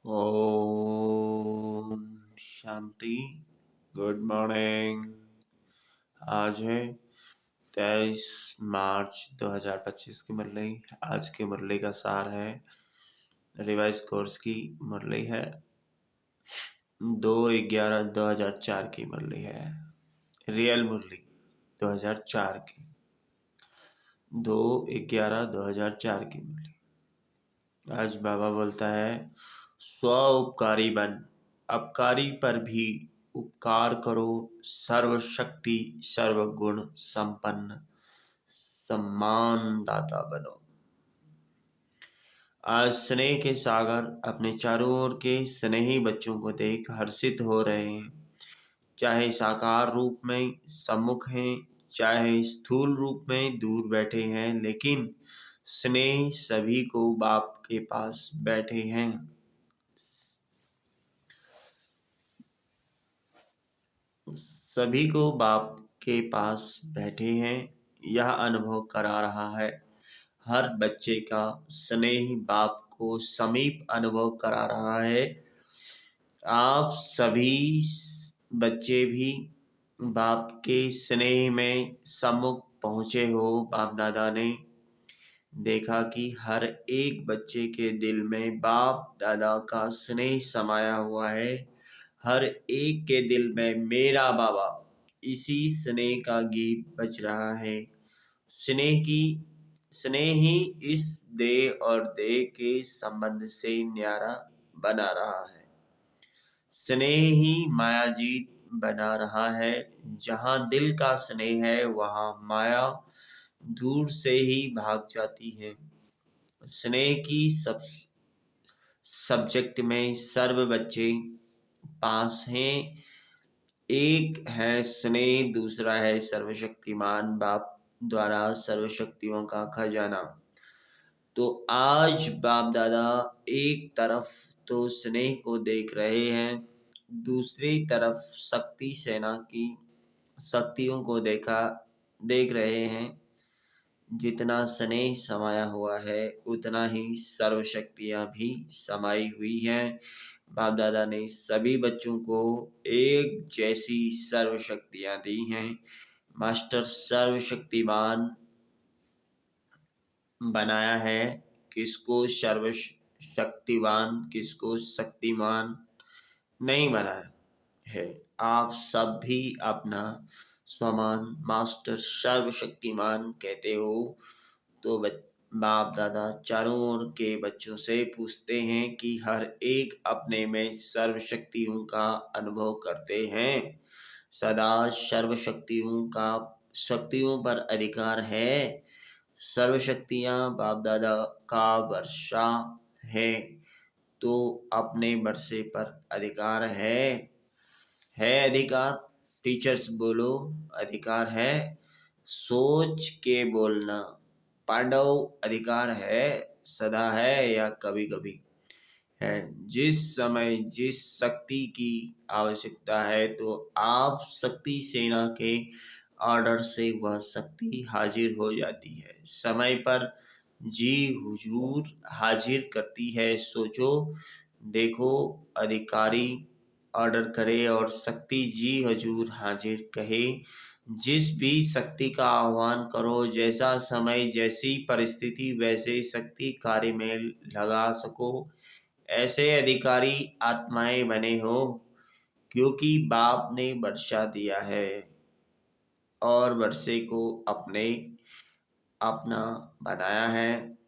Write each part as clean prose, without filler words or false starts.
Om Shanti. Good morning. आज है 23 मार्च 2025 की मुरली। आज की मुरली का सार है, रिवाइज कोर्स की मुरली है, 2/11/2004 की मुरली है। रियल मुरली 2004 की, 2/11/2004 की मुरली। आज बाबा बोलता है, स्व उपकारी बन, अपकारी पर भी उपकार करो, सर्वशक्ति सर्वगुण संपन्न सम्मान दाता बनो। आज स्नेह के सागर अपने चारों ओर के स्नेही बच्चों को देख हर्षित हो रहे हैं। चाहे साकार रूप में सम्मुख हैं, चाहे स्थूल रूप में दूर बैठे हैं, लेकिन स्नेह सभी को बाप के पास बैठे हैं। सभी को बाप के पास बैठे हैं, यह अनुभव करा रहा है। हर बच्चे का स्नेह बाप को समीप अनुभव करा रहा है। आप सभी बच्चे भी बाप के स्नेह में सम्मुख पहुँचे हो। बाप दादा ने देखा कि हर एक बच्चे के दिल में बाप दादा का स्नेह समाया हुआ है। हर एक के दिल में मेरा बाबा, इसी स्नेह का गीत बज रहा है। स्नेह ही इस देह और देह के संबंध से न्यारा बना रहा है। स्नेह ही मायाजीत बना रहा है। जहाँ दिल का स्नेह है, वहाँ माया दूर से ही भाग जाती है। स्नेह की सब्जेक्ट में सर्व बच्चे पास हैं। एक है स्नेह, दूसरा है सर्वशक्तिमान बाप द्वारा सर्वशक्तियों का खजाना। तो आज बाप दादा एक तरफ तो स्नेह को देख रहे हैं, दूसरी तरफ शक्ति सेना की शक्तियों को देख रहे हैं। जितना स्नेह समाया हुआ है, उतना ही सर्वशक्तियाँ भी समाई हुई हैं। बाप दादा ने सभी बच्चों को एक जैसी सर्वशक्तियाँ दी हैं। मास्टर सर्वशक्तिमान बनाया है, किसको सर्वशक्तिवान, किसको शक्तिमान नहीं बनाया है। आप सब भी अपना स्वमान मास्टर सर्वशक्तिमान कहते हो। तो बाप दादा चारों ओर के बच्चों से पूछते हैं कि हर एक अपने में सर्वशक्तियों का अनुभव करते हैं। सदा शक्तियों पर अधिकार है। सर्वशक्तियाँ बाप दादा का वर्षा है, तो अपने वर्षे पर अधिकार है अधिकार। टीचर्स बोलो, अधिकार है। सोच के बोलना, पांडव अधिकार है, सदा है या कभी कभी है। जिस समय जिस शक्ति की आवश्यकता है, तो आप शक्ति सेना के ऑर्डर से वह शक्ति हाजिर हो जाती है। समय पर जी हुजूर हाजिर करती है। सोचो देखो, अधिकारी ऑर्डर करे और शक्ति जी हजूर हाजिर कहे। जिस भी शक्ति का आह्वान करो, जैसा समय जैसी परिस्थिति वैसे शक्ति कार्य में लगा सको, ऐसे अधिकारी आत्माएं बने हो। क्योंकि बाप ने वर्षा दिया है और वर्षे को अपना बनाया है।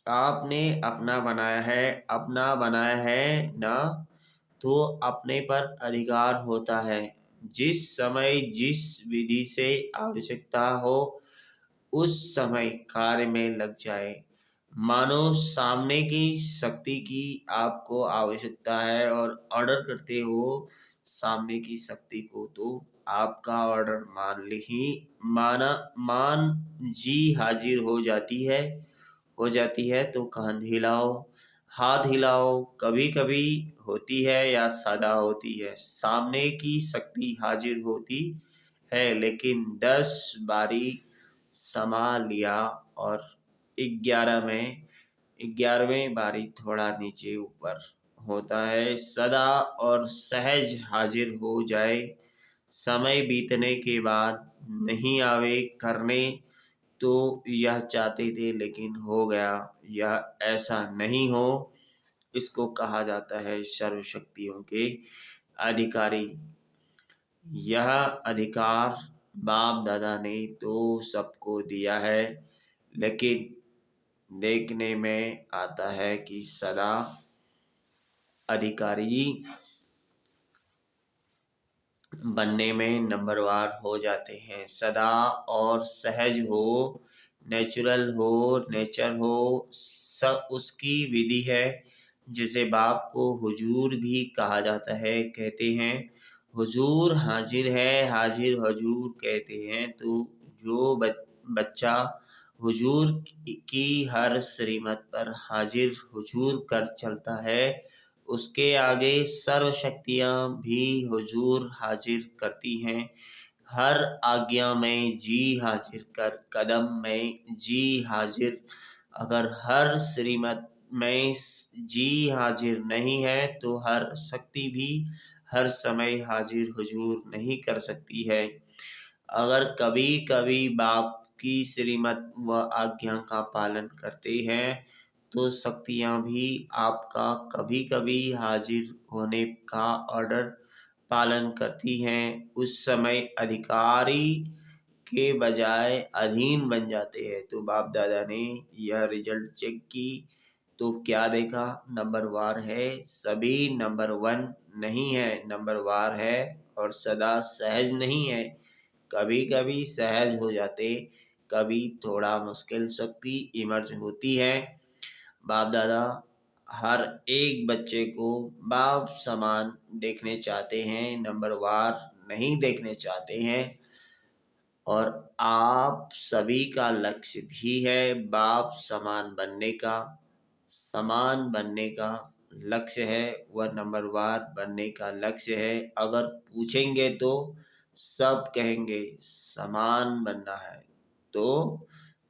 आपने अपना बनाया है ना, तो अपने पर अधिकार होता है। जिस समय जिस विधि से आवश्यकता हो, उस समय कार्य में लग जाए। मानो सामने की शक्ति की आपको आवश्यकता है और ऑर्डर करते हो सामने की शक्ति को, तो आपका ऑर्डर मान जी हाजिर हो जाती है। तो कान हिलाओ, हाथ हिलाओ। कभी कभी होती है या सादा होती है, सामने की शक्ति हाजिर होती है, लेकिन 10 बारी समा लिया और 11 में 11वें बारी थोड़ा नीचे ऊपर होता है। सदा और सहज हाजिर हो जाए, समय बीतने के बाद नहीं आवे करने, तो यह चाहते थे लेकिन हो गया, यह ऐसा नहीं हो। इसको कहा जाता है सर्वशक्तियों के अधिकारी। यह अधिकार बाप दादा ने तो सबको दिया है, लेकिन देखने में आता है कि सदा अधिकारी बनने में नंबरवार हो जाते हैं। सदा और सहज हो, नेचुरल हो, नेचर हो, सब उसकी विधि है। जिसे बाप को हुजूर भी कहा जाता है, कहते हैं हुजूर हाजिर है, हाजिर हुजूर कहते हैं। तो जो बच्चा हुजूर की हर श्रीमत पर हाजिर हुजूर कर चलता है, उसके आगे सर्व शक्तियाँ भी हुजूर हाजिर करती हैं। हर आज्ञा में जी हाजिर कर, कदम में जी हाजिर। अगर हर श्रीमत में जी हाजिर नहीं है, तो हर शक्ति भी हर समय हाजिर हुजूर नहीं कर सकती है। अगर कभी कभी बाप की श्रीमत व आज्ञा का पालन करते हैं, तो शक्तियाँ भी आपका कभी कभी हाजिर होने का ऑर्डर पालन करती हैं। उस समय अधिकारी के बजाय अधीन बन जाते हैं। तो बाप दादा ने यह रिजल्ट चेक की, तो क्या देखा? नंबरवार है, सभी नंबर 1 नहीं है, नंबरवार है। और सदा सहज नहीं है, कभी कभी सहज हो जाते, कभी थोड़ा मुश्किल शक्ति इमर्ज होती है। बाप दादा हर एक बच्चे को बाप समान देखने चाहते हैं, नंबरवार नहीं देखने चाहते हैं। और आप सभी का लक्ष्य भी है बाप समान बनने का। समान बनने का लक्ष्य है, वह नंबरवार बनने का लक्ष्य है। अगर पूछेंगे तो सब कहेंगे समान बनना है। तो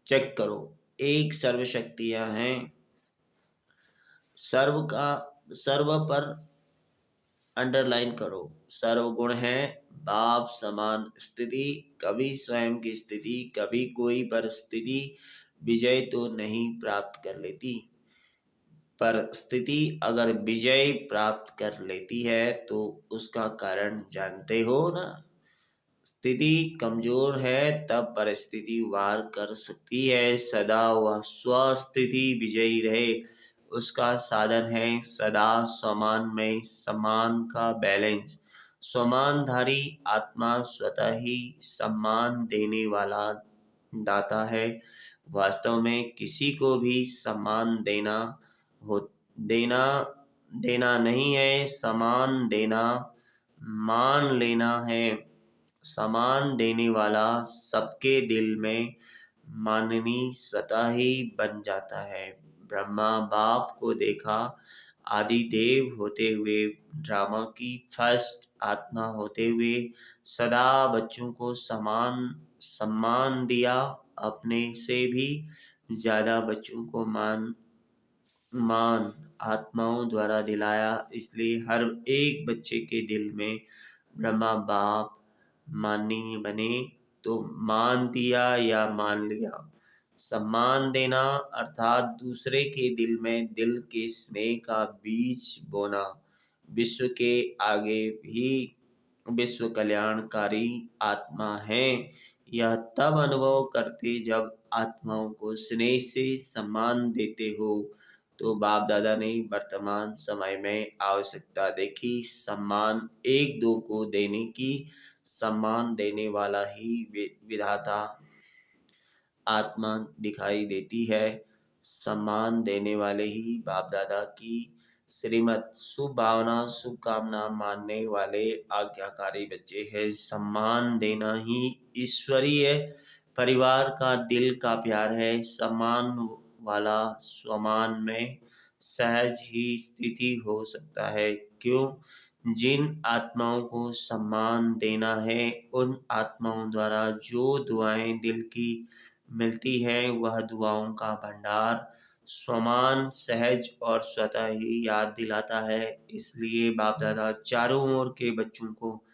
चेक करो, एक सर्वशक्तियाँ हैं, सर्व पर अंडरलाइन करो। सर्व गुण है, बाप समान स्थिति, कभी स्वयं की स्थिति, कभी कोई परिस्थिति विजय तो नहीं प्राप्त कर लेती। पर स्थिति अगर विजय प्राप्त कर लेती है, तो उसका कारण जानते हो ना। स्थिति कमजोर है, तब परिस्थिति वार कर सकती है। सदा वह स्वस्थिति विजयी रहे, उसका साधन है सदा स्वमान में सम्मान का बैलेंस। स्वमानधारी आत्मा स्वतः ही सम्मान देने वाला दाता है। वास्तव में किसी को भी सम्मान देना हो, देना देना नहीं है, सम्मान देना मान लेना है। सम्मान देने वाला सबके दिल में माननीय स्वतः ही बन जाता है। ब्रह्मा बाप को देखा आदि देव होते हुए, ड्रामा की फर्स्ट आत्मा होते हुए, सदा बच्चों को सम्मान दिया, अपने से भी ज्यादा बच्चों को मान आत्माओं द्वारा दिलाया। इसलिए हर एक बच्चे के दिल में ब्रह्मा बाप माननीय बने, तो मान दिया या मान लिया। सम्मान देना अर्थात दूसरे के दिल में दिल के स्नेह का बीज बोना। विश्व के आगे भी विश्व कल्याणकारी आत्मा है। यह तब अनुभव करते जब आत्माओं को स्नेह से सम्मान देते हो। तो बाप दादा ने वर्तमान समय में आवश्यकता देखी सम्मान एक दो को देने की। सम्मान देने वाला ही विधाता आत्मा दिखाई देती है। सम्मान देने वाले ही बाप दादा की श्रीमत शुभ भावना शुभकामना मानने वाले आज्ञाकारी बच्चे हैं। सम्मान देना ही ईश्वरीय परिवार का दिल का प्यार है। सम्मान वाला स्वमान में सहज ही स्थिति हो सकता है। क्यों? जिन आत्माओं को सम्मान देना है, उन आत्माओं द्वारा जो दुआएं दिल की मिलती है, वह दुआओं का भंडार स्वमान, सहज और स्वतः ही याद दिलाता है। इसलिए बाप दादा चारों ओर के बच्चों को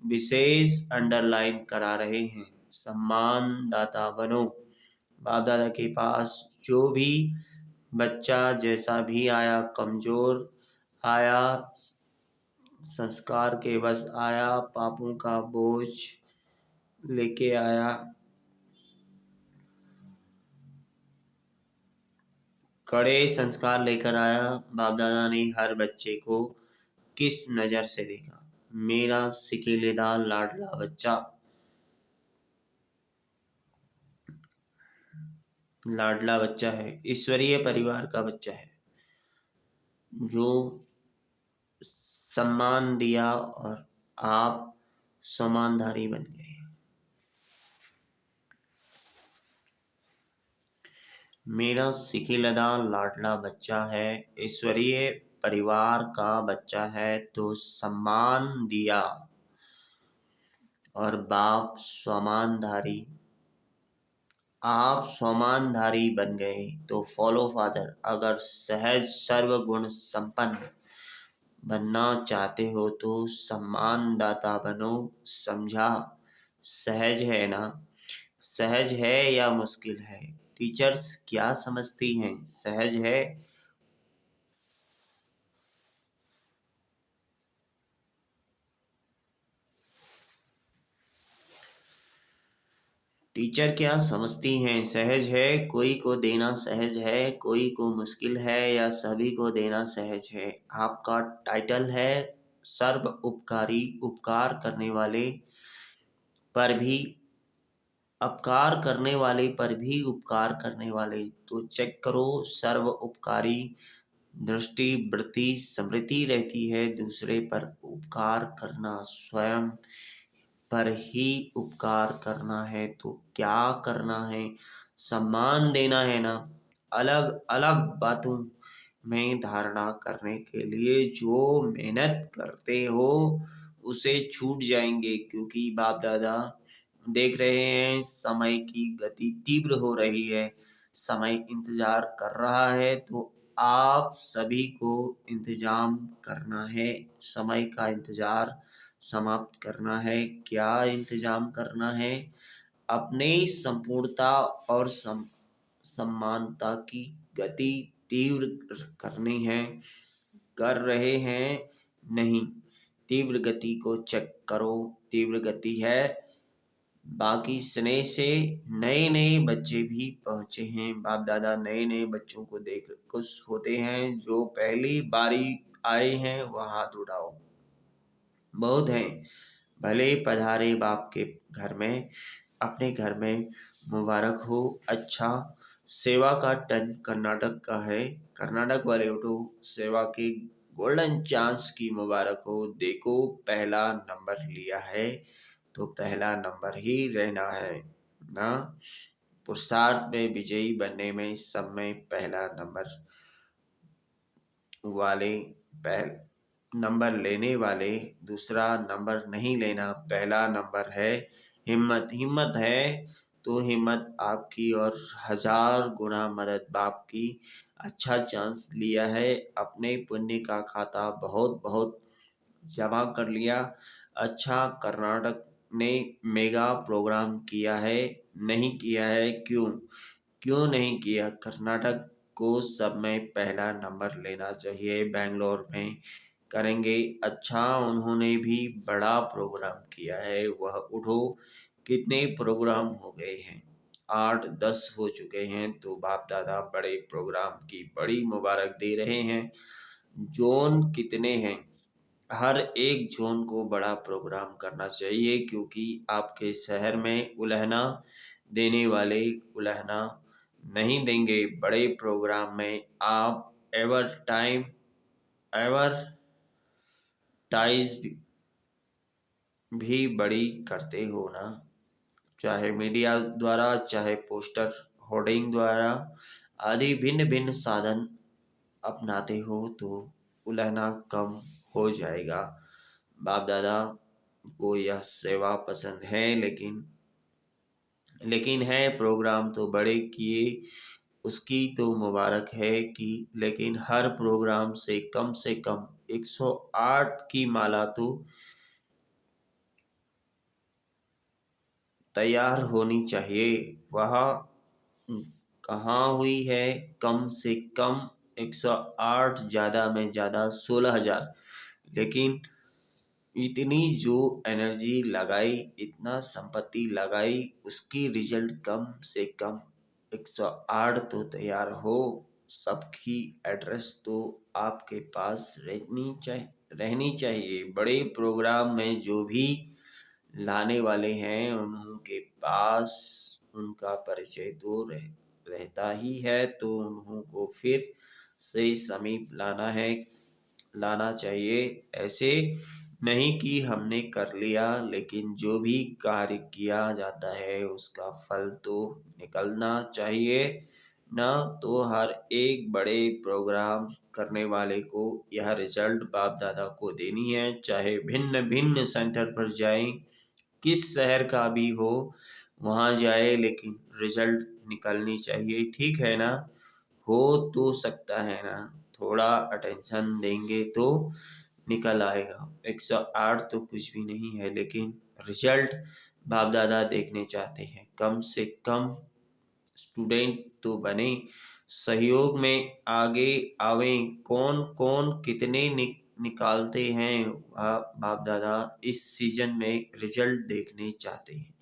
विशेष अंडरलाइन करा रहे हैं। सम्मानदाता बनो। बाप दादा के पास जो भी बच्चा जैसा भी आया, कमजोर आया, संस्कार के बस आया, पापों का बोझ लेके आया, कड़े संस्कार लेकर आया, बाप दादा ने हर बच्चे को किस नजर से देखा? मेरा सिकीलेदार लाडला बच्चा, लाडला बच्चा है, ईश्वरीय परिवार का बच्चा है, जो सम्मान दिया और आप सम्मानधारी बन गए। मेरा सिकीलेदार लाडला बच्चा है, ईश्वरीय परिवार का बच्चा है, तो सम्मान दिया और बाप स्वमानधारी, आप स्वमानधारी बन गए। तो फॉलो फादर, अगर सहज सर्वगुण संपन्न बनना चाहते हो तो सम्मानदाता बनो। समझा? सहज है ना? सहज है या मुश्किल है? टीचर्स क्या समझती हैं? सहज है? टीचर क्या समझती हैं? सहज है? कोई को देना सहज है, कोई को मुश्किल है, या सभी को देना सहज है? आपका टाइटल है सर्व उपकारी, उपकार करने वाले पर भी, अपकार करने वाले पर भी उपकार करने वाले। तो चेक करो, सर्व उपकारी दृष्टि, वृत्ति, स्मृति रहती है दूसरे पर उपकार करना, स्वयं पर ही उपकार करना है। तो क्या करना है? सम्मान देना है ना? अलग अलग बातों में धारणा करने के लिए जो मेहनत करते हो उसे छूट जाएंगे, क्योंकि बाप दादा देख रहे हैं समय की गति तीव्र हो रही है, समय इंतजार कर रहा है। तो आप सभी को इंतजाम करना है, समय का इंतजार समाप्त करना है। क्या इंतजाम करना है? अपने संपूर्णता और समानता की गति तीव्र करनी है। कर रहे हैं? नहीं, तीव्र गति को चेक करो, तीव्र गति है। बाकी स्नेह से नए नए बच्चे भी पहुंचे हैं। बाप दादा नए नए बच्चों को देख खुश होते हैं। जो पहली बारी आए हैं वह हाथ उठाओ। बहुत हैं, भले पधारे बाप के घर में, अपने घर में मुबारक हो। अच्छा, सेवा का टन कर्नाटक का है, कर्नाटक वाले उठो, सेवा के गोल्डन चांस की मुबारक हो। देखो पहला नंबर लिया है तो पहला नंबर ही रहना है ना। पुरुषार्थ में विजयी बनने में सब में पहला नंबर वाले, नंबर लेने वाले दूसरा नंबर नहीं लेना, पहला नंबर है। हिम्मत, हिम्मत है तो हिम्मत आपकी और हजार गुना मदद बाप की। अच्छा चांस लिया है, अपने पुण्य का खाता बहुत बहुत जमा कर लिया। अच्छा, कर्नाटक ने मेगा प्रोग्राम किया है? नहीं किया है। क्यों? क्यों नहीं किया? कर्नाटक को सब में पहला नंबर लेना चाहिए। बेंगलोर में करेंगे। अच्छा, उन्होंने भी बड़ा प्रोग्राम किया है, वह उठो। कितने प्रोग्राम हो गए हैं? 8-10 हो चुके हैं। तो बाप दादा बड़े प्रोग्राम की बड़ी मुबारक दे रहे हैं। जोन कितने हैं? हर एक जोन को बड़ा प्रोग्राम करना चाहिए, क्योंकि आपके शहर में उलहना देने वाले उलहना नहीं देंगे। बड़े प्रोग्राम में आप एडवर्टाइज भी बड़ी करते हो ना, चाहे मीडिया द्वारा, चाहे पोस्टर होर्डिंग द्वारा आदि भिन्न भिन्न साधन अपनाते हो तो उलहना कम हो जाएगा। बाप दादा को यह सेवा पसंद है, लेकिन है प्रोग्राम तो बड़े किए उसकी तो मुबारक है कि, लेकिन हर प्रोग्राम से कम 108 की माला तो तैयार होनी चाहिए। वह कहाँ हुई है? कम से कम 108, ज़्यादा में ज़्यादा 16,000। लेकिन इतनी जो एनर्जी लगाई, इतना संपत्ति लगाई, उसकी रिजल्ट कम से कम 108 तो तैयार हो। सबकी एड्रेस तो आपके पास रहनी चाहिए। बड़े प्रोग्राम में जो भी लाने वाले हैं उनके पास उनका परिचय तो रहता ही है, तो उनको फिर से समीप लाना चाहिए। ऐसे नहीं कि हमने कर लिया, लेकिन जो भी कार्य किया जाता है उसका फल तो निकलना चाहिए ना। तो हर एक बड़े प्रोग्राम करने वाले को यह रिजल्ट बाप दादा को देनी है, चाहे भिन्न भिन्न सेंटर पर जाएं, किस शहर का भी हो वहाँ जाए, लेकिन रिजल्ट निकलनी चाहिए। ठीक है ना? हो तो सकता है ना, थोड़ा अटेंशन देंगे तो निकल आएगा। 108 तो कुछ भी नहीं है, लेकिन रिजल्ट बाप दादा देखने चाहते हैं। कम से कम स्टूडेंट तो बने, सहयोग में आगे आवे। कौन कौन कितने निकालते हैं बाप दादा इस सीजन में रिजल्ट देखने चाहते हैं।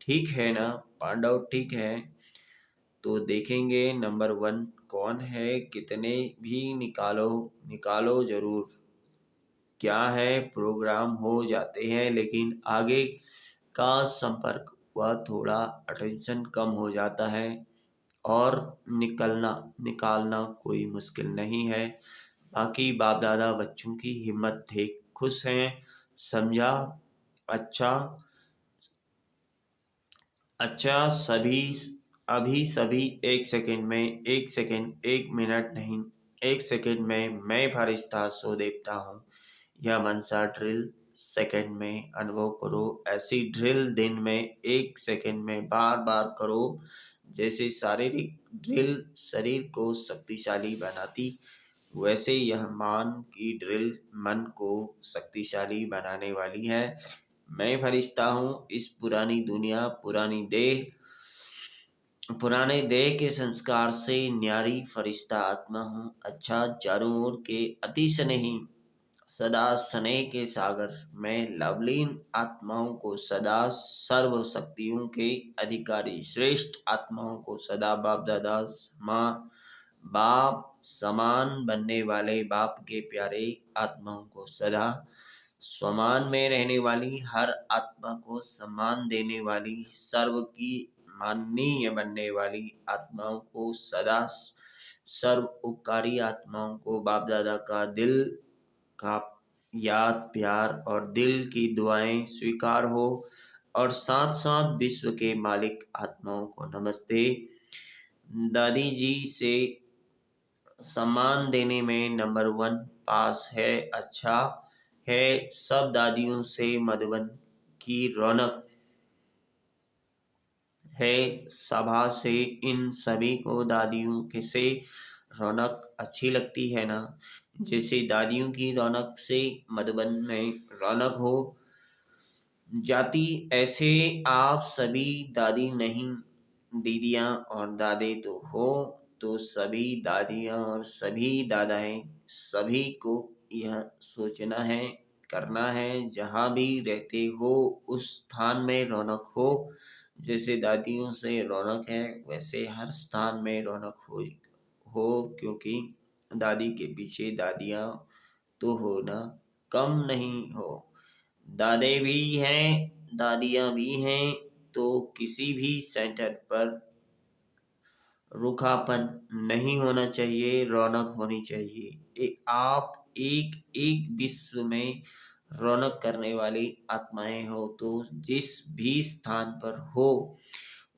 ठीक है ना पांडव? ठीक है, तो देखेंगे नंबर 1 कौन है। कितने भी निकालो जरूर। क्या है, प्रोग्राम हो जाते हैं, लेकिन आगे का संपर्क वह थोड़ा अटेंशन कम हो जाता है, और निकालना कोई मुश्किल नहीं है। बाकी बाप दादा बच्चों की हिम्मत देख खुश हैं। समझा? अच्छा अच्छा। सभी 1 सेकंड 1 मिनट नहीं, 1 सेकंड में मैं फरिश्ता सो देवता हूँ। यह मनसा ड्रिल सेकंड में अनुभव करो। ऐसी ड्रिल दिन में 1 सेकंड में बार बार करो। जैसे शारीरिक ड्रिल शरीर को शक्तिशाली बनाती, वैसे यह मान की ड्रिल मन को शक्तिशाली बनाने वाली है। मैं फरिश्ता हूँ। इस पुरानी दुनिया, पुराने देह के संस्कार से न्यारी फरिश्ता आत्मा हूँ। अच्छा, चारों ओर के अति स्नेही, सदा स्नेह के सागर में लवलीन आत्माओं को, सदा सर्व शक्तियों के अधिकारी श्रेष्ठ आत्माओं को, सदा बाप दादा बाप समान बनने वाले बाप के प्यारे आत्माओं को, सदा स्वमान में रहने वाली हर आत्मा को सम्मान देने वाली, सर्व की माननीय बनने वाली आत्माओं को, सदा सर्व उपकारी आत्माओं को बाप दादा का दिल का याद प्यार और दिल की दुआएं स्वीकार हो। और साथ साथ विश्व के मालिक आत्माओं को नमस्ते। दादी जी से सम्मान देने में नंबर 1 पास है। अच्छा है, सब दादियों से मधुबन की रौनक है। सभा से इन सभी को दादियों के से रौनक अच्छी लगती है ना। जैसे दादियों की रौनक से मधुबन में रौनक हो जाती, ऐसे आप सभी दादी नहीं, दीदियाँ और दादे तो हो, तो सभी दादियाँ और सभी दादाएं, सभी को यह सोचना है, करना है, जहाँ भी रहते हो उस स्थान में रौनक हो। जैसे दादियों से रौनक है, वैसे हर स्थान में रौनक हो, क्योंकि दादी के पीछे दादियाँ तो हो ना, कम नहीं हो। दादे भी हैं, दादियाँ भी हैं, तो किसी भी सेंटर पर रूखापन नहीं होना चाहिए, रौनक होनी चाहिए। आप एक एक विश्व में रौनक करने वाली आत्माएं हो, तो जिस भी स्थान पर हो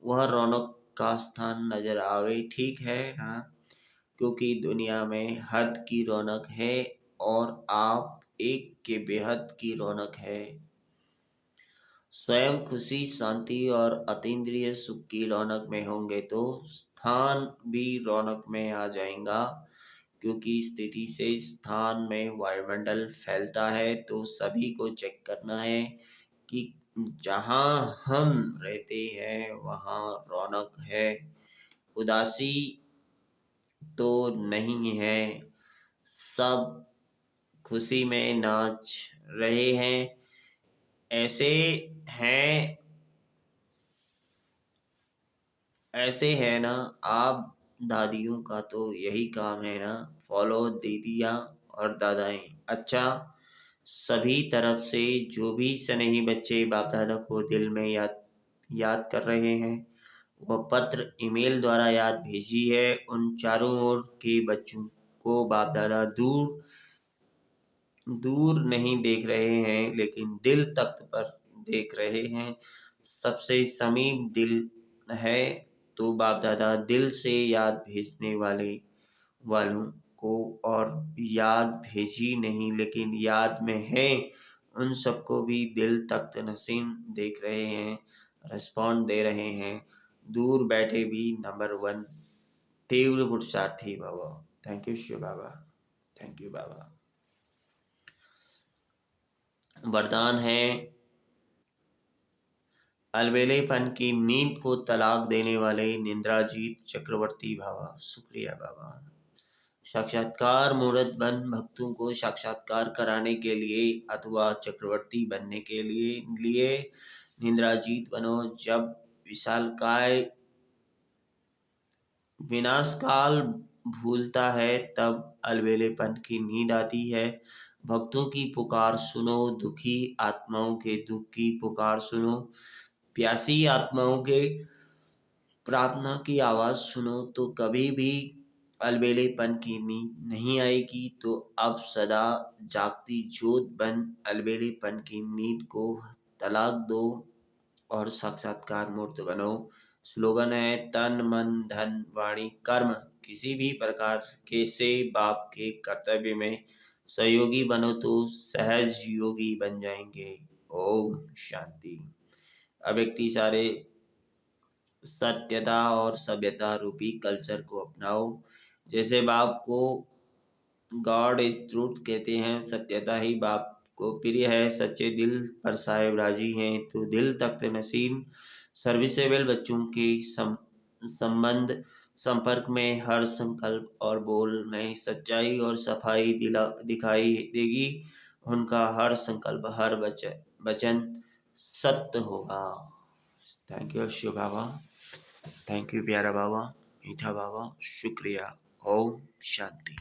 वह रौनक का स्थान नजर आवे। ठीक है ना? क्योंकि दुनिया में हद की रौनक है, और आप एक के बेहद की रौनक है। स्वयं खुशी, शांति और अतीन्द्रिय सुख की रौनक में होंगे तो स्थान भी रौनक में आ जाएगा, क्योंकि स्थिति से स्थान में वायुमंडल फैलता है। तो सभी को चेक करना है कि जहाँ हम रहते हैं वहाँ रौनक है, उदासी तो नहीं है। सब खुशी में नाच रहे हैं। ऐसे हैं, ऐसे है ना। आप दादियों का तो यही काम है ना, फॉलो दीदियाँ और दादाएं। अच्छा, सभी तरफ से जो भी स्नेही बच्चे बाप दादा को दिल में याद याद कर रहे हैं, वह पत्र ईमेल द्वारा याद भेजी है। उन चारों ओर के बच्चों को बाप दादा दूर दूर नहीं देख रहे हैं, लेकिन दिल तख्त पर देख रहे हैं। सबसे समीप दिल है, तो बाप दादा दिल से याद भेजने वालों को और याद भेजी नहीं, लेकिन याद में है, उन सबको भी दिल तख्त नसीम देख रहे हैं, रिस्पॉन्ड दे रहे हैं। दूर बैठे भी नंबर वन तीव्र पुरुषार्थी भव। Thank you Shiv Baba. Thank you Baba. वरदान है, अलबेलेपन की नींद को तलाक देने वाले निंद्राजीत चक्रवर्ती बाबा। शुक्रिया बाबा। साक्षात्कार मुहूर्त बन भक्तों को साक्षात्कार कराने के लिए अथवा चक्रवर्ती बनने के लिए निंद्राजीत बनो। जब विशालकाय विनाशकाल भूलता है, तब अलबेलेपन की नींद आती है। भक्तों की पुकार सुनो, दुखी आत्माओं के दुख की पुकार सुनो, प्यासी आत्माओं के प्रार्थना की आवाज सुनो। तो कभी भी अलबेलेपन की नींद नहीं आएगी। तो अब सदा जागती ज्योत बन अलबेलेपन की नींद को तलाक दो और साक्षात्कार मूर्त बनो। स्लोगन है, तन मन धन वाणी कर्म किसी भी प्रकार के से बाप के कर्तव्य में सहयोगी बनो तो सहज योगी बन जाएंगे। ओम शांति। अब व्यक्ति सारे सत्यता और सभ्यता रूपी कल्चर को अपनाओ। जैसे बाप को गॉड इज ट्रूथ कहते हैं, सत्यता ही बाप को प्रिय है। सच्चे दिल पर साहेब राजी हैं, तो दिल तख्त नसीम सर्विसेबल बच्चों के संबंध संपर्क में हर संकल्प और बोल में सच्चाई और सफाई दिखाई देगी। उनका हर संकल्प हर वचन सत्य होगा। Thank you Shiv Baba. Thank you प्यारा बाबा, मीठा बाबा। शुक्रिया। ओम शांति।